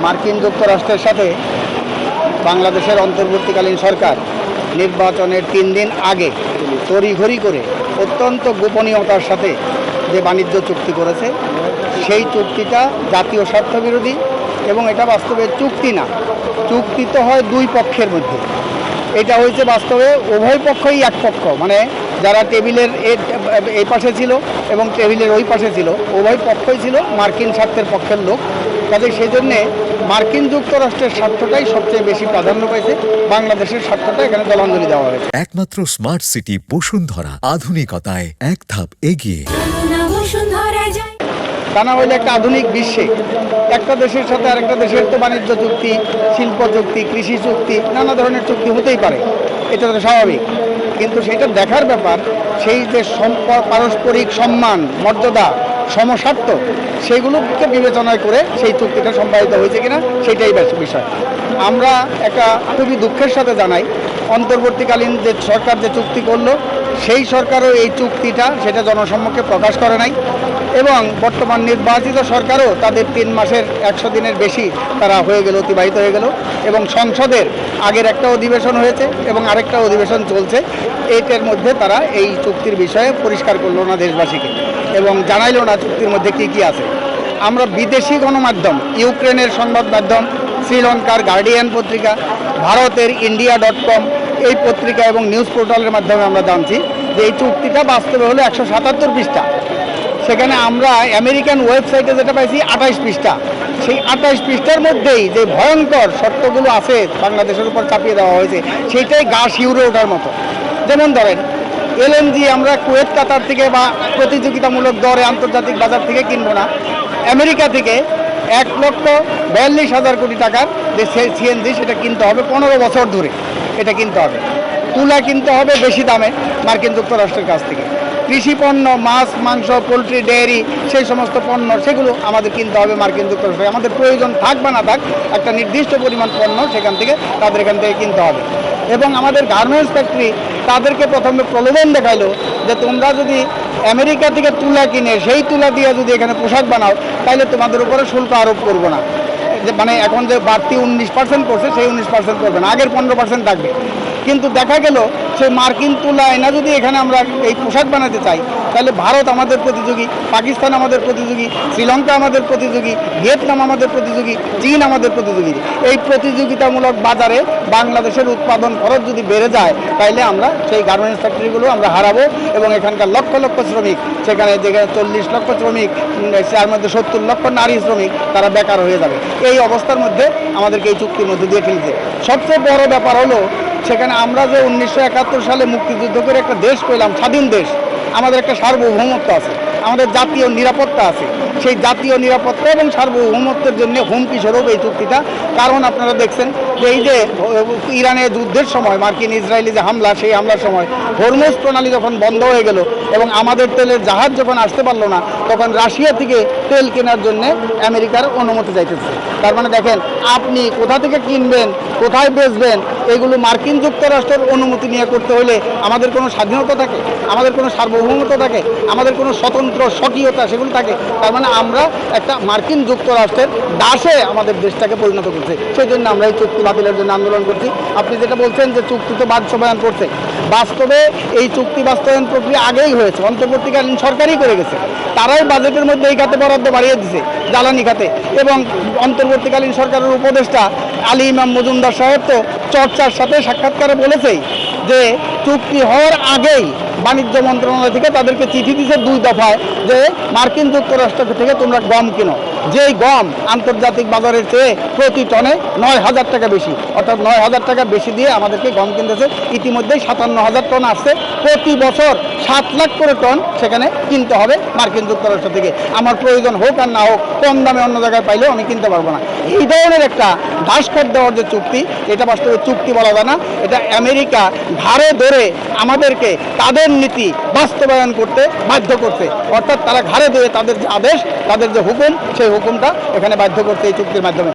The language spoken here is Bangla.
মার্কিন যুক্তরাষ্ট্রের সাথে বাংলাদেশের অন্তর্বর্তীকালীন সরকার নির্বাচনের 3 দিন আগে তড়িঘড়ি করে অত্যন্ত গোপনীয়তার সাথে যে বাণিজ্য চুক্তি করেছে, সেই চুক্তিটা জাতীয় স্বার্থবিরোধী এবং এটা বাস্তবে চুক্তি না, চুক্তি তো হয় দুই পক্ষের মধ্যে। এটা হয়েছে বাস্তবে উভয় পক্ষই এক পক্ষ, মানে যারা টেবিলের এই পাশে ছিল এবং টেবিলের ওই পাশে ছিল, উভয় পক্ষই ছিল মার্কিন স্বার্থের পক্ষের লোক। কাজে সেই জন্যে মার্কিন যুক্তরাষ্ট্রের স্বার্থটাই সবচেয়ে বেশি প্রাধান্য পাইছে, বাংলাদেশের স্বার্থটা এখানে জলাঞ্জলি দেওয়া হয়েছে। একমাত্র স্মার্ট সিটি বসুন্ধরা, আধুনিকতায় এক ধাপ এগিয়ে। তা না হলে একটা আধুনিক বিশ্বে একটা দেশের সাথে আরেকটা দেশের তো বাণিজ্য চুক্তি, শিল্প চুক্তি, কৃষি চুক্তি, নানা ধরনের চুক্তি হতেই পারে, এটা তো স্বাভাবিক। কিন্তু সেটা দেখার ব্যাপার সেই যে পারস্পরিক সম্মান, মর্যাদা, সমস্বার্থ, সেগুলোকে বিবেচনায় করে সেই চুক্তিটা সম্পাদিত হয়েছে কিনা সেটাই বিষয়। আমরা একটা খুবই দুঃখের সাথে জানাই, অন্তর্বর্তীকালীন যে সরকার যে চুক্তি করলো, সেই সরকারও এই চুক্তিটা সেটা জনসম্মুখে প্রকাশ করে নাই এবং বর্তমান নির্বাচিত সরকারও তাদের 3 মাসের 100 দিনের বেশি তারা অতিবাহিত হয়ে গেল এবং সংসদের আগের একটা অধিবেশন হয়েছে এবং আরেকটা অধিবেশন চলছে, এইটার মধ্যে তারা এই চুক্তির বিষয়ে পরিষ্কার করলো না দেশবাসীকে এবং জানাইলো না চুক্তির মধ্যে কী কী আছে। আমরা বিদেশি গণমাধ্যম, ইউক্রেনের সংবাদ মাধ্যম, শ্রীলঙ্কার গার্ডিয়ান পত্রিকা, ভারতের India.com এই পত্রিকা এবং নিউজ পোর্টালের মাধ্যমে আমরা জানছি যে এই চুক্তিটা বাস্তবে হলো 177 পৃষ্ঠা। সেখানে আমরা আমেরিকান ওয়েবসাইটে যেটা পাইছি 28 পৃষ্ঠা। সেই 28 পৃষ্ঠার মধ্যেই যে ভয়ঙ্কর শর্তগুলো আছে বাংলাদেশের উপর চাপিয়ে দেওয়া হয়েছে, সেইটাই গা শিউরে ওঠার মতো। যেমন ধরেন, LNG আমরা কুয়েত, কাতার থেকে বা প্রতিযোগিতামূলক দরে আন্তর্জাতিক বাজার থেকে কিনবো না, আমেরিকা থেকে 1,42,000 কোটি টাকার যে CNG সেটা কিনতে হবে 15 বছর ধরে, এটা কিনতে হবে। তুলা কিনতে হবে বেশি দামে মার্কিন যুক্তরাষ্ট্রের কাছ থেকে। কৃষি পণ্য, মাছ, মাংস, পোলট্রি, ডেয়ারি, সেই সমস্ত পণ্য সেগুলো আমাদের কিনতে হবে মার্কিন যুক্তরাষ্ট্রে। আমাদের প্রয়োজন থাক বা না থাক, একটা নির্দিষ্ট পরিমাণ পণ্য সেখান থেকে তাদের এখান থেকে কিনতে হবে। এবং আমাদের গার্মেন্টস ফ্যাক্টরি তাদেরকে প্রথমে প্রলোভন দেখাইলো যে তোমরা যদি আমেরিকা থেকে তুলা কিনে সেই তুলা দিয়ে যদি এখানে পোশাক বানাও, তাহলে তোমাদের উপরে শুল্ক আরোপ করবো না। মানে এখন যে বাড়তি 19% করছে, সেই 19% করবে না, আগের 15% থাকবে। কিন্তু দেখা গেল সেই মার্কিন তুলা এনা যদি এখানে আমরা এই পোশাক বানাতে চাই, তাহলে ভারত আমাদের প্রতিযোগী, পাকিস্তান আমাদের প্রতিযোগী, শ্রীলঙ্কা আমাদের প্রতিযোগী, ভিয়েতনাম আমাদের প্রতিযোগী, চীন আমাদের প্রতিযোগী। এই প্রতিযোগিতামূলক বাজারে বাংলাদেশের উৎপাদন খরচ যদি বেড়ে যায়, তাহলে আমরা সেই গার্মেন্টস ফ্যাক্টরিগুলো আমরা হারাবো এবং এখানকার লক্ষ লক্ষ শ্রমিক, সেখানে যেখানে 40 লক্ষ শ্রমিক, তার মধ্যে 70 লক্ষ নারী শ্রমিক, তারা বেকার হয়ে যাবে। এই অবস্থার মধ্যে আমাদেরকে এই চুক্তির মধ্যে দিয়ে ফেলছে। সবচেয়ে বড় ব্যাপার হলো, সেখানে আমরা যে 1971 সালে মুক্তিযুদ্ধ করে একটা দেশ পেলাম, স্বাধীন দেশ, আমাদের একটা সার্বভৌমত্ব আছে, আমাদের জাতীয় নিরাপত্তা আছে। সেই জাতীয় নিরাপত্তা এবং সার্বভৌমত্বের জন্য হুমকি স্বরূপ এই চুক্তিটা। কারণ আপনারা দেখছেন যে এই যে ইরানের যুদ্ধের সময় মার্কিন ইসরায়েলি যে হামলা, সেই হামলার সময় হরমুজ প্রণালী যখন বন্ধ হয়ে গেল এবং আমাদের তেলের জাহাজ যখন আসতে পারলো না, তখন রাশিয়া থেকে তেল কেনার জন্য আমেরিকার অনুমতি চাইতেছে। তার মানে দেখেন, আপনি কোথা থেকে কিনবেন, কোথায় বেচবেন, এগুলো মার্কিন যুক্তরাষ্ট্রের অনুমতি নিয়ে করতে হলে আমাদের কোনো স্বাধীনতা থাকে, আমাদের কোনো সার্বভৌমত্ব থাকে, আমাদের কোনো স্বতন্ত্র স্বকীয়তা সেগুলো থাকে। তার মানে আমরা একটা মার্কিন যুক্তরাষ্ট্রের দাসে আমাদের দেশটাকে পরিণত করছে। সেই জন্য আমরা এই চুক্তি বাতিলের জন্য আন্দোলন করছি। আপনি যেটা বলছেন যে চুক্তি তো বাস্তবায়ন করছে, বাস্তবে এই চুক্তি বাস্তবায়ন প্রক্রিয়া আগেই হয়েছে, অন্তর্বর্তীকালীন সরকারই করে গেছে। তারাই বাজেটের মধ্যে এই খাতে বরাদ্দ বাড়িয়ে দিছে, জ্বালানি খাতে। এবং অন্তর্বর্তীকালীন সরকারের উপদেষ্টা আলী ইমাম মজুমদার সাহেব তো চর্চার সাথে সাক্ষাৎকারে বলেছেই যে চুক্তি হওয়ার আগেই বাণিজ্য মন্ত্রণালয় থেকে তাদেরকে চিঠি দিয়েছে 2 দফায় যে মার্কিন যুক্তরাষ্ট্র থেকে তোমরা গম কিনো, যেই গম আন্তর্জাতিক বাজারের চেয়ে প্রতি টনে 9,000 টাকা বেশি, অর্থাৎ 9,000 টাকা বেশি দিয়ে আমাদেরকে গম কিনতেছে। ইতিমধ্যেই 57,000 টন আসছে, প্রতি বছর 7 লাখ করে টন সেখানে কিনতে হবে মার্কিন যুক্তরাষ্ট্র থেকে। আমার প্রয়োজন হোক আর না হোক, কম দামে অন্য জায়গায় পাইলেও আমি কিনতে পারবো না। এই ধরনের একটা ঘাসখোর দেওয়ার যে চুক্তি, এটা বাস্তবে চুক্তি বলা যায় না, এটা আমেরিকা ঘাড়ে ধরে আমাদেরকে তাদের নীতি বাস্তবায়ন করতে বাধ্য করছে। অর্থাৎ তারা ঘাড়ে ধরে তাদের যে আদেশ, তাদের যে হুকুম, সেই হুকুমটা এখানে বাধ্য করছে এই চুক্তির মাধ্যমে।